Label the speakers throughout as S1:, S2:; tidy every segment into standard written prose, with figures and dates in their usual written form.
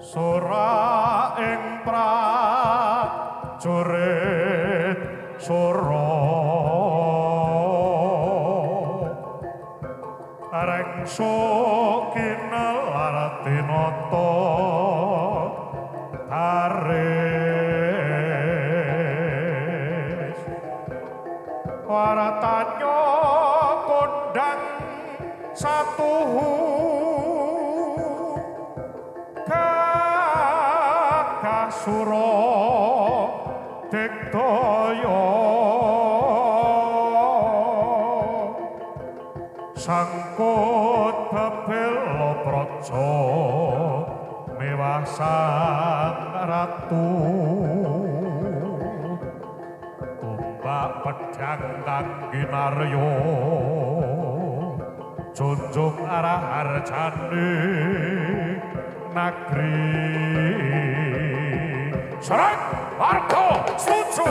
S1: Sora ing prajurit sura rengso kinelar tinata haris waratanya kondang satuhu Kakasura Digdaya sangkut bebela praja mewah sang ratu tumbak pedhang kangge narya junjung arah harjane negeri serang warga setuju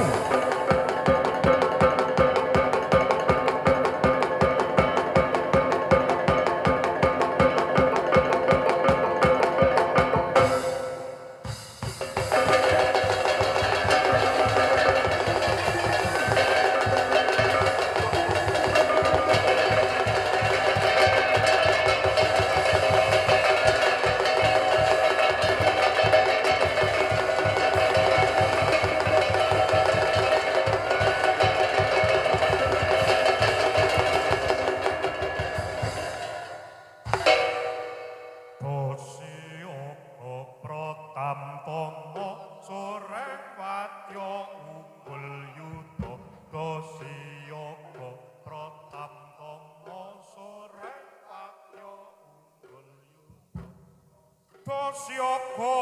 S1: Siapa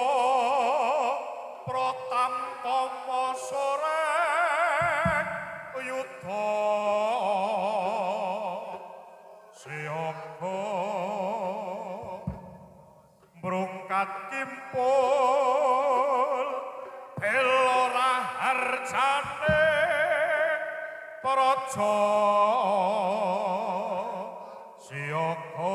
S1: pratamtama soreng yudha siapa mbrungkat kimpul bela harjane praja siapa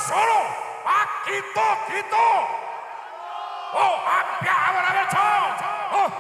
S1: Solo, Akito, oh, ampia awal oh,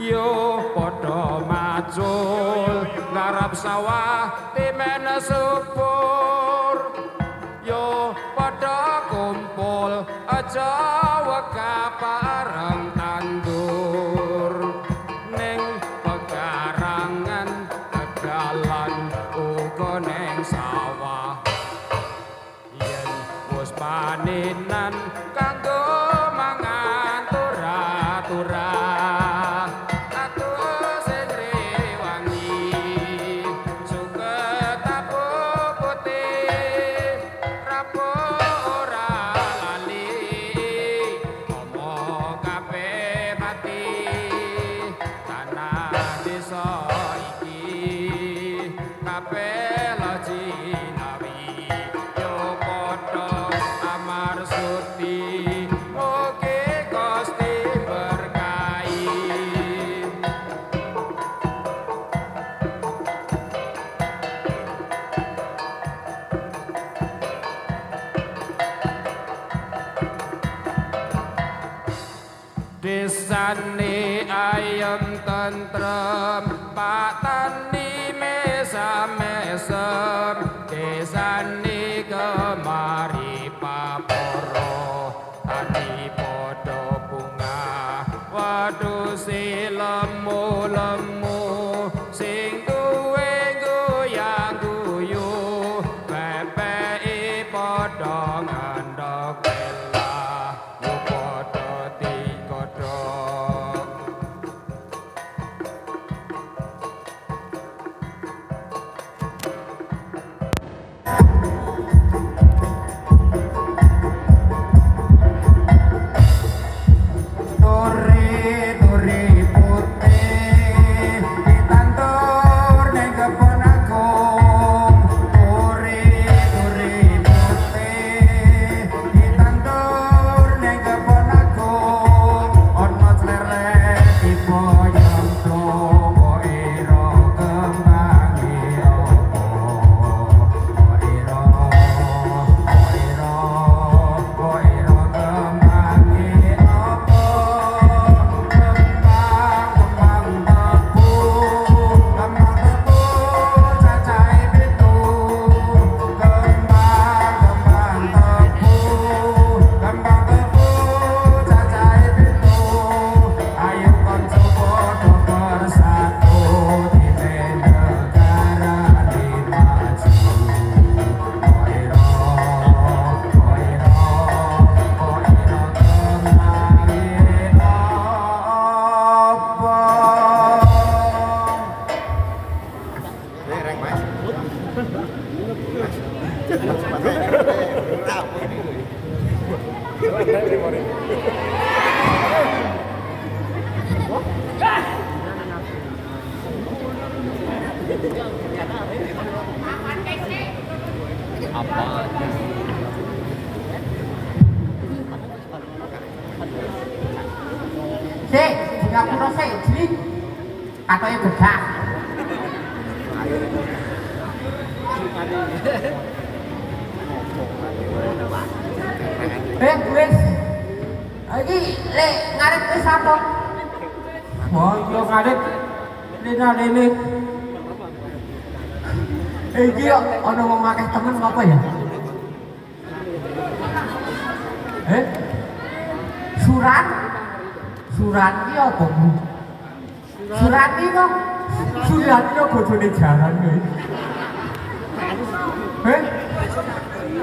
S2: yo padha macul ngarep sawah timen subur yo padha kumpul aja weka pareng tandur ning pekarangan tegalan uga ning sawah yen wis panenan kanggo mangan turah-turah aku sing rewangi suket tapu putih rapuh ora lali omong kabeh mati tanah desa iki kabeh lo jinawi yo padha amar suti mugi Gusti berkahi desane ayem tentrem pak tani mesam-mesem desane kemari paporo tani podo bunga waduh si lemu-lemu sing duwe goyang guyu pepeki podo ngandhok belah yo podo digodhog Turi putih ditandur ning kebon agung Turi putih ditandur ning kebon agung ana clerek tiba nyemplung kok ira kembange apa kok ira kembange apa
S3: Sik, Singapura sik, jadi katanya bedak. Wis. Iki lek ngarep wis apa? Oh, yo ngarep rene. Iki yo ana wong akeh temen apa ya? Surat iki apa, Bu? Surat iki kok Surat iki bojone jalan kowe.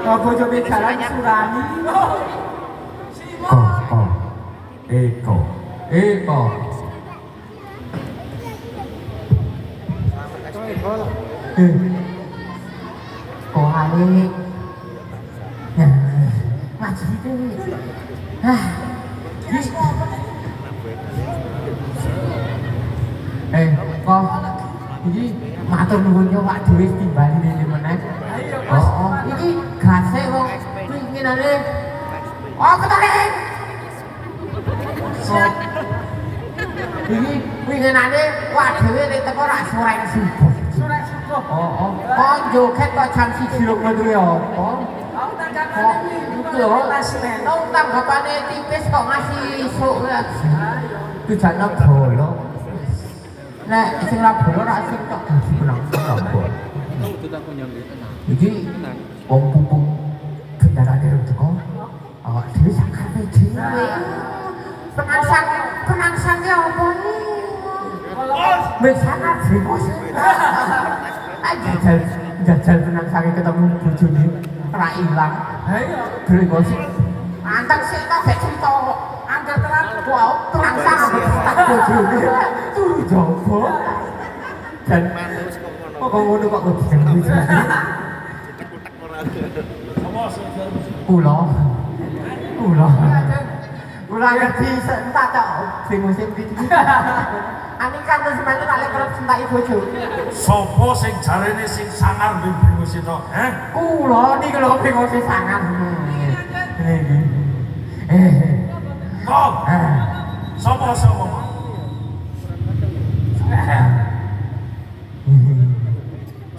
S3: Kok bojone jalan Surani? Eko. Kok ale. Ngaji iki. Kok iki matur nuwun yo Pak dhewe timbali rene meneh. Oh, iki gase wong pinginane. Oh, ketare. Iki pinginane wak dhewe nek teko rak sore subuh. Oh. Kok joget kok jam 1 lho kuwi apa? Kok lho tang bapane tipis kok ngasih isuk ya. Tujane bolo. Nek sing Rabana ra sing tok dadi penangsa apa? Iki wong pupung kendaraan itu teko. Awak dhewe sakare dhewe. Penangsang ki apa iki? Wis sangat bos. Jajal penangsang ketemu bojone ra ilang. Ha iya, bos. Anteng sik ta gek cerita kok. Angger tenan kok penangsang tak bojone. Turu jowo. Dan kok ngono kok kudu. Kula ngerti sentak tok sing musim iki. Ani kan terus sampeyan tak lek kerep sentaki bojo.
S1: Sopo sing jarene sing sangar mbimbing sira?
S3: Kula niki lho bingung sing sangar.
S1: Kok? Sopo?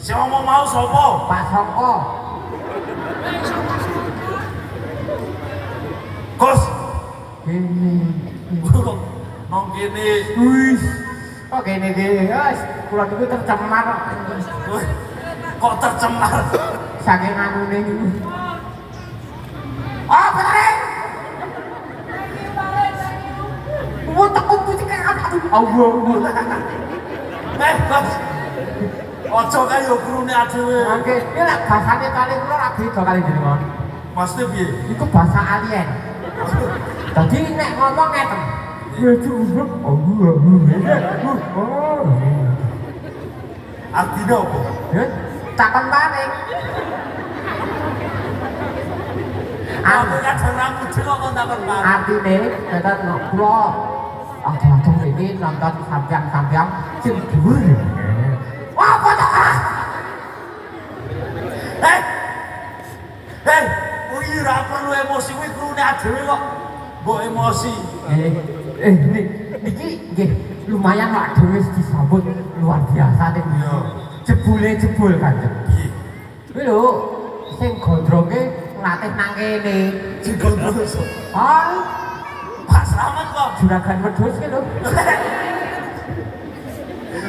S1: Si omong mau sopo?
S3: Pak Songko.
S1: Gus.
S3: Ini.
S1: Nong kene.
S3: Wis. Kok kene iki, guys. Kula niku tercemar.
S1: Kok tercemar?
S3: Saking anune niku. Oh, bener. Wong tak kumpul kan Allah.
S1: Gus. Ojo kae yo krune adewe.
S3: Oke, iki lek basane kali kula ra beda kali jenengan.
S1: Maksudnya piye?
S3: Iku bahasa alien. Dadi nek ngomong ngeten. Ya cukup.
S1: Artinya apa?
S3: Ya, takon paring.
S1: Aku ya jarang muncul kok takon paring.
S3: Artine dadat kula aduh iki nonton sampeang-sampeang sing dhuwur. Wah, kok
S1: Hei, kuwi ora perlu emosi, kuwi krune adewe kok. Mbok emosi.
S3: Niki nggih lumayan lak dhewe disambut luar biasa ning.
S1: Iya.
S3: Jebul Kanjeng.
S1: Piye?
S3: Kuwi lho sing gondroke nglatih nang kene.
S1: Sing gondrong.
S3: Ah,
S1: Pak Slamet kok.
S3: juragan wedhus ki lho.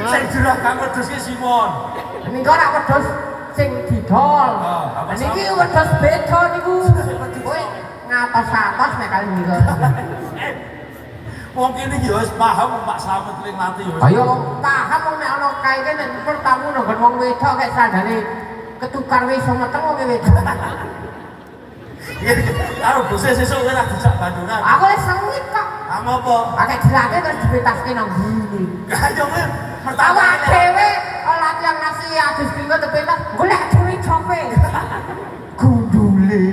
S1: Sing juragan wedhus ki Simon.
S3: Niku ora wedhus sing didol.
S1: apa
S3: Niki wedhus beda niku. Kowe ngatos-atos nek kali niku.
S1: Wong kene iki wis paham Pak Slamet ning latih wis.
S3: Ayo paham wong nek ana kae nek pertamu nang wong wedok kek sadane ketukar wis iso meteng wong wedok.
S1: Karo bose sesuk kowe ra dijak banduran.
S3: Aku wis sengit kok.
S1: Kamu apa?
S3: Akeh dilake terus dipetaske nang bumi.
S1: Ayo kowe pertama
S3: Awak dhewe latihan nasi adus bingung tepetas golek duit cope. Gundule.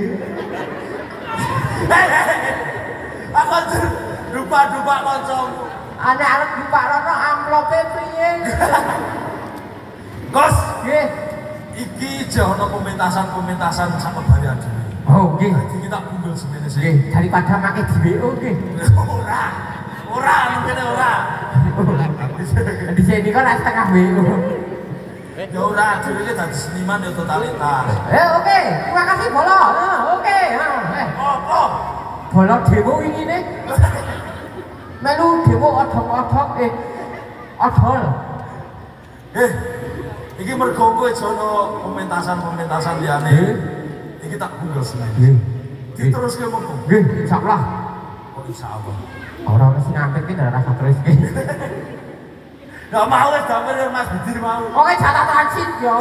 S1: Aku dupa kancamu.
S3: Ane arep dipakrono amplope piye?
S1: Gus,
S3: Nggih.
S1: iki jono pementasan sakebare adewe.
S3: Oh, nggih.
S1: Jadi kita kumpul semene sih.
S3: Nggih, daripada make di WO nggih.
S1: Ora, mungkin ora.
S3: Di sini kan setengah WO.
S1: Ya ora, dhewe iki dadi seniman ya totalitas.
S3: Oke, terima kasih Bolo. Oke,
S1: Apa?
S3: Bolo demo wingi ne. Melu demo odhok-odhok odol.
S1: Iki mergo kowe jono pementasan liyane. Iki tak kumpul semene.
S3: Nggih.
S1: Diteruske monggo.
S3: Nggih, insyaallah.
S1: Oh insyaallah.
S3: Ora mesti ngampet ki ora rasa terus ki.
S1: Enggak mau wis damel Mas Budi mau.
S3: Oke, jatah transit yo.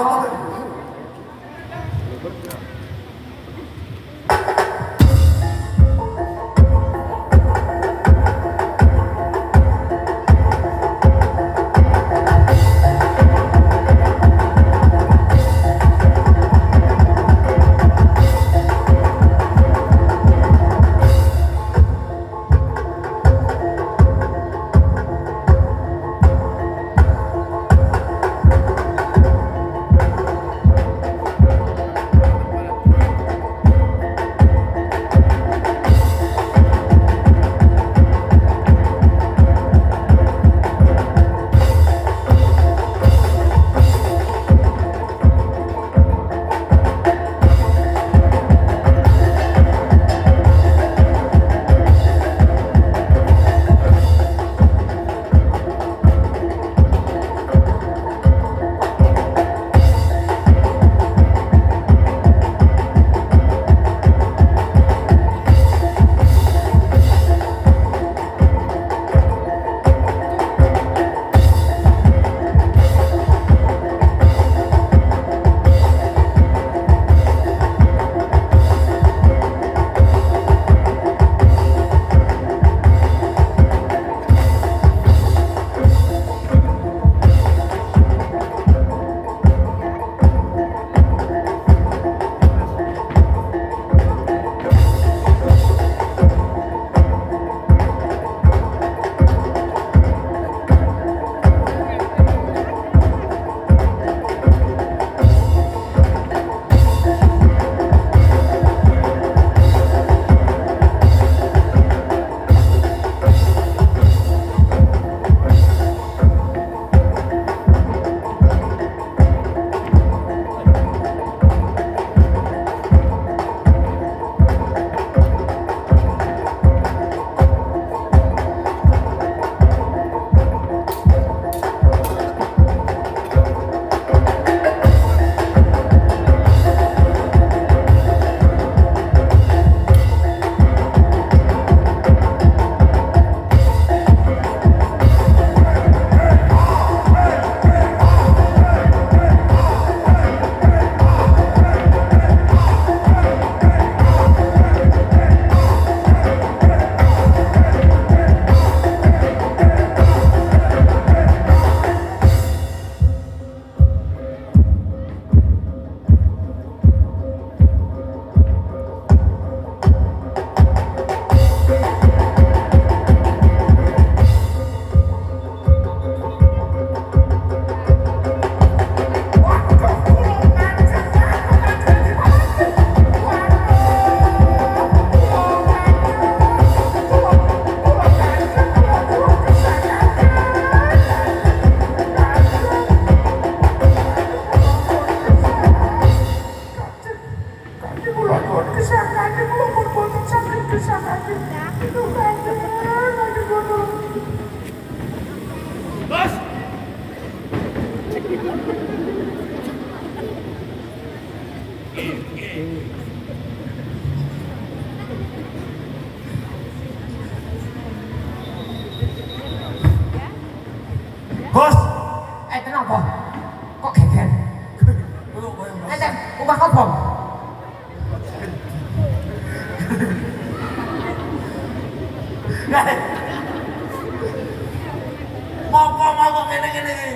S1: Apa mau kok ngene-ngene iki?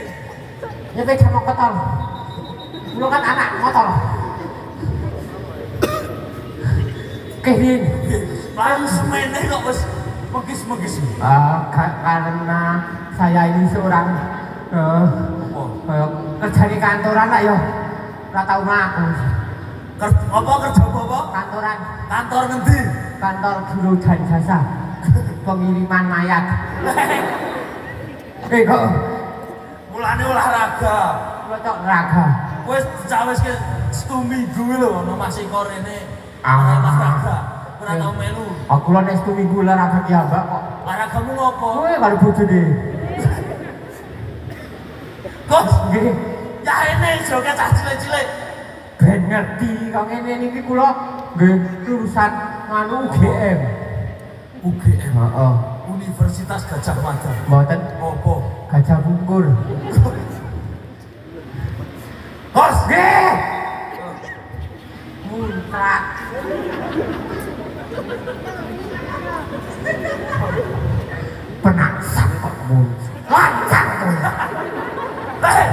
S3: Ya beda mau kotor. Lu kan anak motor. Kevin.
S1: Lalu semene kok wis megis-megis.
S3: Karena saya ini seorang kerja di kantoran lah yo. Ora tau ngaku.
S1: Kerja apa?
S3: Kantoran.
S1: Kantor ngendi?
S3: Kantor guru dan jasa. Pengiriman mayat. Kok
S1: Mulane olahraga.
S3: Kok olahraga.
S1: Wis dicawis ke 1 minggu lho ono Mas Iko rene.
S3: Ah.
S1: Olahraga. Ora tau melu.
S3: Aku lan es minggu olahraga ki ambak kok.
S1: Olahragamu ngopo?
S3: Kowe karo bojone.
S1: Kos,
S3: Nggih.
S1: ya ini joget cah cilik-cilik.
S3: Ben ngerti kok ngene niki kula nggih lulusan nganu UGM.
S1: UGM.
S3: Heeh.
S1: Universitas Gajah Mada.
S3: Mboten
S1: Opo?
S3: Gajah Bungkur.
S1: Kos,
S3: Nggih. Muntrak. Penaksan kok muntrak. Lancar tuh.
S1: eh.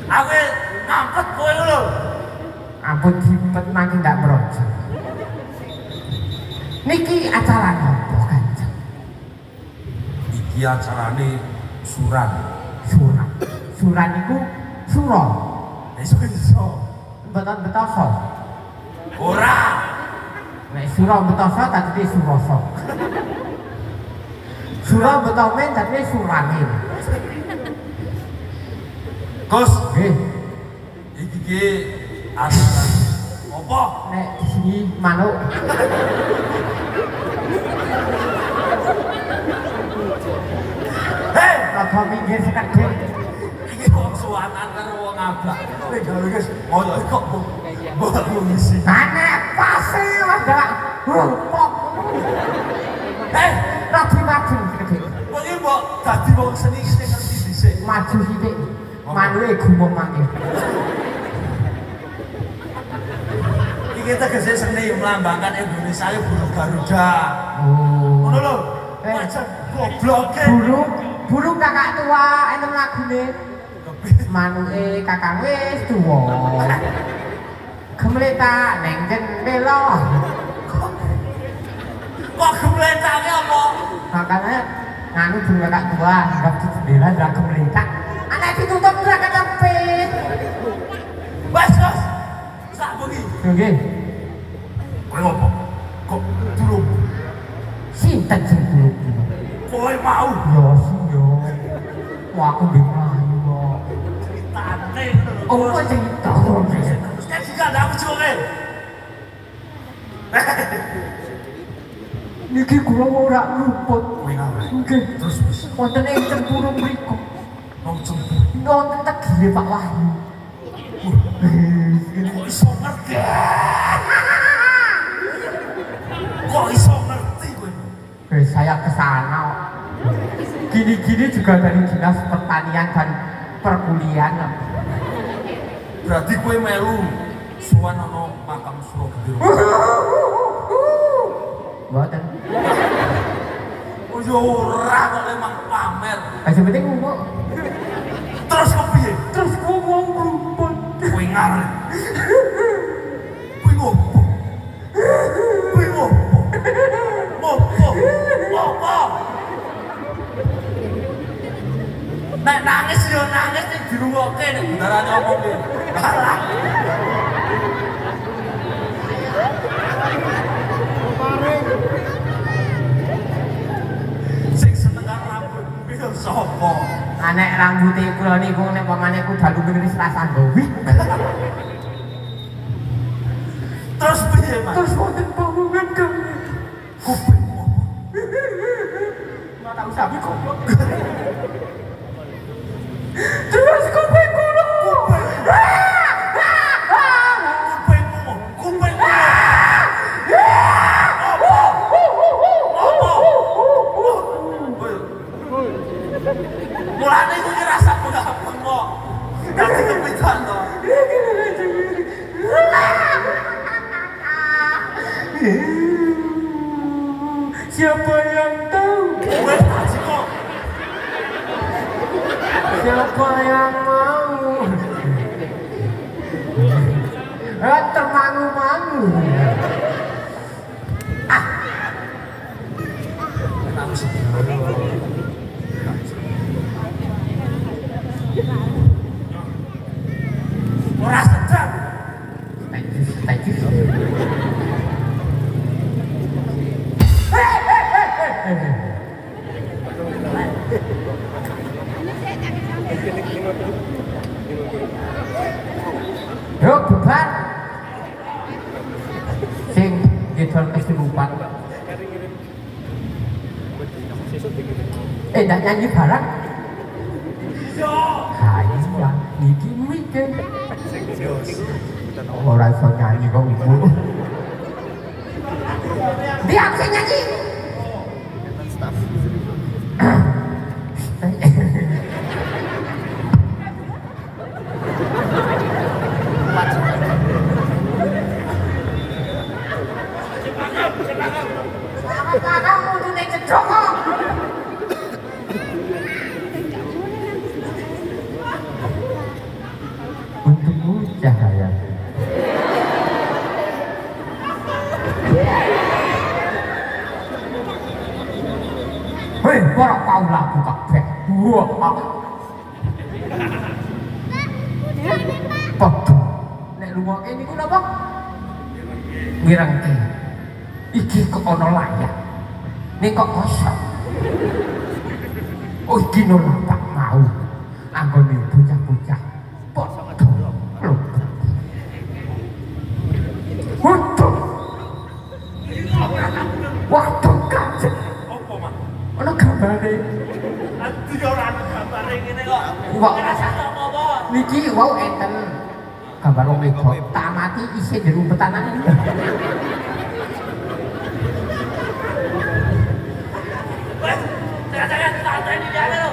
S1: Aku ngangkat kowe lho.
S3: Ampun dipet mangke ndak merojo. Niki acara apa Kanjeng?
S1: Iki acarane suran.
S3: Suran. Suran niku sura.
S1: Iso-iso.
S3: Mboten betoso.
S1: Ora.
S3: Nek sura betoso dadi surasa. Sura betomen dadi suramin.
S1: Kos,
S3: Nggih,
S1: iki ki acara apa?
S3: nek di sini manuk.
S1: Hei,
S3: Rada minggir sekedhik.
S1: iki wong suwanan karo wong abak. Nek gawe guys, ngono kok mbok ngisi.
S3: Aneh pasti ada rumpok.
S1: Hei,
S3: Rada maju sekedhik.
S1: kok iki mbok dadi wong seni iki sing ngerti dhisik.
S3: Maju sithik. Manuke gumong mangke.
S1: Iki tegese seni melambangkan Indonesia ya burung Garuda.
S3: Oh.
S1: Ngono lho. Macam gobloke.
S3: Burung kakak tua enten lagune. Manuke kakang wis tuwa. Gemletak neng jendela.
S1: Kok gemletake apa?
S3: Makanya nganu burung kakak tua nggak di jendela nggak gemletak. Anak ditutup nggak kecepit.
S1: Wes, Kos. Sak bengi.
S3: Nggih,
S1: Kowe ngopo? Kok durung?
S3: sinten sing burung dino?
S1: Kowe mau
S3: Yo sih yo. Wah aku nggih mlayu kok.
S1: ceritane.
S3: Oh kok cerita.
S1: Kan juga ndak aku joke.
S3: Niki kula ora luput.
S1: Kowe ngawe.
S3: Nggih.
S1: Terus wis
S3: Wonten ing tempurung mriku.
S1: wong cempu.
S3: Wonten tegire Pak Wahyu.
S1: Kok iso ngerti? Kok iso ngerti kowe?
S3: Saya ke sana. Gini-gini juga dari dinas pertanian dan perkuliahan.
S1: Berarti kowe melu suwan ana makam Suropati.
S3: Mboten.
S1: Oh yo ora kok emang pamer.
S3: Sing penting ngomong.
S1: Terus kepiye?
S3: Terus ngomong rumput.
S1: Kowe ngarep. Kowe ngopo? Kowe ngopo? Ngopo? Ngopo? Nek nangis yo nangis ning dirungokke nek bendarane omong ki. Halah. Sing seneng karo rambut kuwi yo sapa?
S3: Anek rambuté kula niku nek pamane ku dalu ngeris rasa gowi.
S1: Terus piye, Mas?
S3: Terus wonten bangunan kami.
S1: Kupingmu.
S3: Ora tau sapi goblok. Terus kuping kula.
S1: Kupingmu. Kupingmu. Mulane iku ki rasa gampang kok. Dadi kepitan to.
S3: Siapa yang tahu Siapa yang mau? Termangu-mangu.
S2: Ora sedang.
S3: Tajis. Yo bubar. Sing ngidol kesurupan. Ndak nyanyi barang. Kaya niki mikir. Ora iso nyanyi kok ibu. Dia bisa nyanyi. Kamu tuh nek cedok. Untukmu cahaya. Hei, para kaulaku kabeh. Wah. Padha. Nek lungoke niku napa? Ngirangke. Iki kok ana layak. Nek kok kosong. Oh, iki no lapak mau. Anggone bocah-bocah. Padha. Lho. Waduh. Waduh kajet.
S2: Apa, Mas?
S3: Ana gambare.
S2: Ati ora ana gambare ngene kok.
S3: Wah.
S2: Apa?
S3: Niki wau enten gambar wong wedok tak mati isih di rumpetanan.
S2: Wes, jangan santai di jane lho.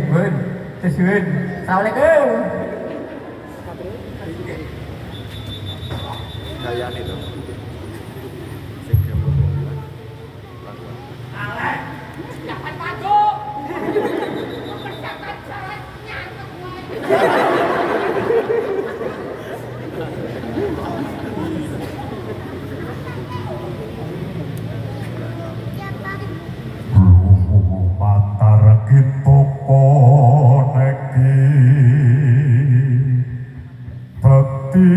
S3: Bun, sesuun. Assalamualaikum.
S1: Gayane to.
S2: Alek.
S4: Jangan maju. Mempersiapkan jalan nyantuk
S5: Matar gitu koneki bekti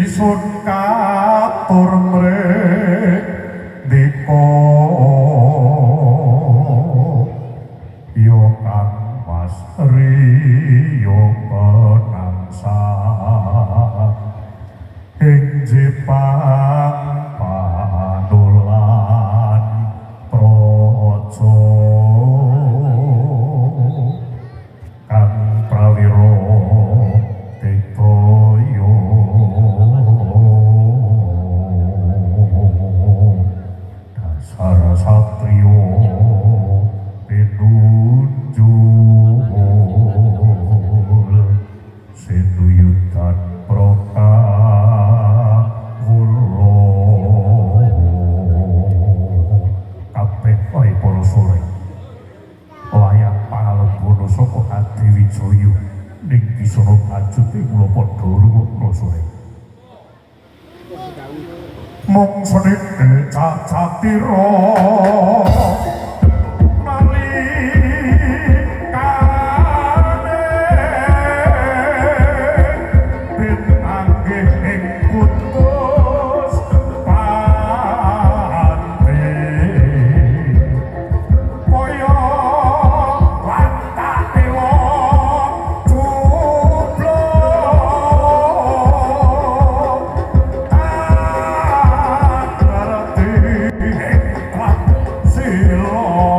S5: sun katur mrek diko yo kang mas riyo penangsa ing jepang panulan projo kang prawiro tetoyo dasar satrio pinunjul seduyutan proka kabeh wae para sore layang pangalembana saka ati wijaya ning kisana ajute kula padha rungokno sore mung senike cacatira Silo